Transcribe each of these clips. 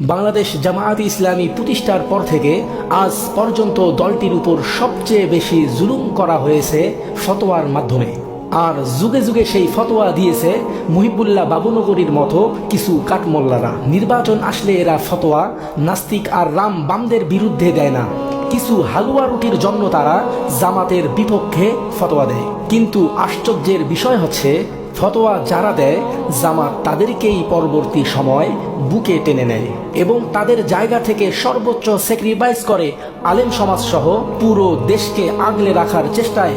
বাংলাদেশ জামায়াতে ইসলামী প্রতিষ্ঠার পর থেকে আজ পর্যন্ত দলটির উপর সবচেয়ে বেশি জুলুম করা হয়েছে ফতোয়ার মাধ্যমে। আর যুগে যুগে সেই ফতোয়া দিয়েছে মুহিবুল্লাহ বাবুনগরীর মতো কিছু কাঠমোল্লারা। নির্বাচন আসলে এরা ফতোয়া নাস্তিক আর রাম বামদের বিরুদ্ধে দেয় না, কিছু হালুয়া রুটির জন্য তারা জামাতের বিপক্ষে ফতোয়া দেয়। কিন্তু আশ্চর্যের বিষয় হচ্ছে, ফতোয়া যারা দেয় জামাত তাদেরকেই পরবর্তী সময় বুকে টেনে নেয় এবং তাদের জায়গা থেকে সর্বোচ্চ স্যাক্রিফাইস করে আলেম সমাজ সহ পুরো দেশকে আগলে রাখার চেষ্টায়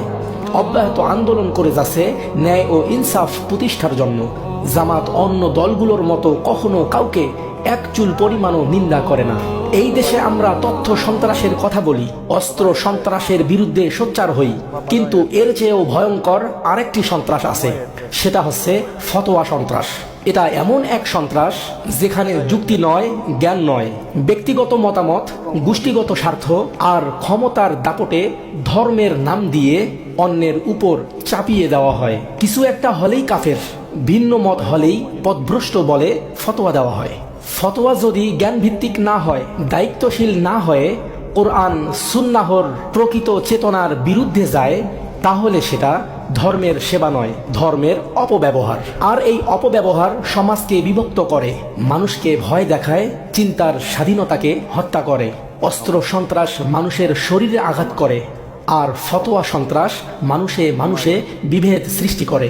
অব্যাহত আন্দোলন করে যাচ্ছে ন্যায় ও ইনসাফ প্রতিষ্ঠার জন্য। জামাত অন্য দলগুলোর মতো কখনো কাউকে এক চুল পরিমাণও নিন্দা করে না। এই দেশে আমরা তথ্য সন্ত্রাসের কথা বলি, অস্ত্র সন্ত্রাসের বিরুদ্ধে সোচ্চার হই, কিন্তু এর চেয়েও ভয়ঙ্কর আরেকটি সন্ত্রাস আছে, সেটা হচ্ছে ফতোয়া সন্ত্রাস। এটা এমন এক সন্ত্রাস যেখানে যুক্তি নয়, জ্ঞান নয়, ব্যক্তিগত মতামত, গোষ্ঠীগত স্বার্থ আর ক্ষমতার দাপটে ধর্মের নাম দিয়ে অন্যের উপর চাপিয়ে দেওয়া হয়। কিছু একটা হলেই কাফের, ভিন্ন মত হলেই পথভ্রষ্ট বলে ফতোয়া দেওয়া হয়। ফতোয়া যদি জ্ঞানভিত্তিক না হয়, দায়িত্বশীল না হয়ে কোরআন সুন্নাহর প্রকৃত চেতনার বিরুদ্ধে যায়, তাহলে সেটা ধর্মের সেবা নয়, ধর্মের অপব্যবহার। আর এই অপব্যবহার সমাজকে বিভক্ত করে, মানুষকে ভয় দেখায়, চিন্তার স্বাধীনতাকে হত্যা করে। অস্ত্র সন্ত্রাস মানুষের শরীরে আঘাত করে, আর ফতোয়া সন্ত্রাস মানুষে মানুষে বিভেদ সৃষ্টি করে।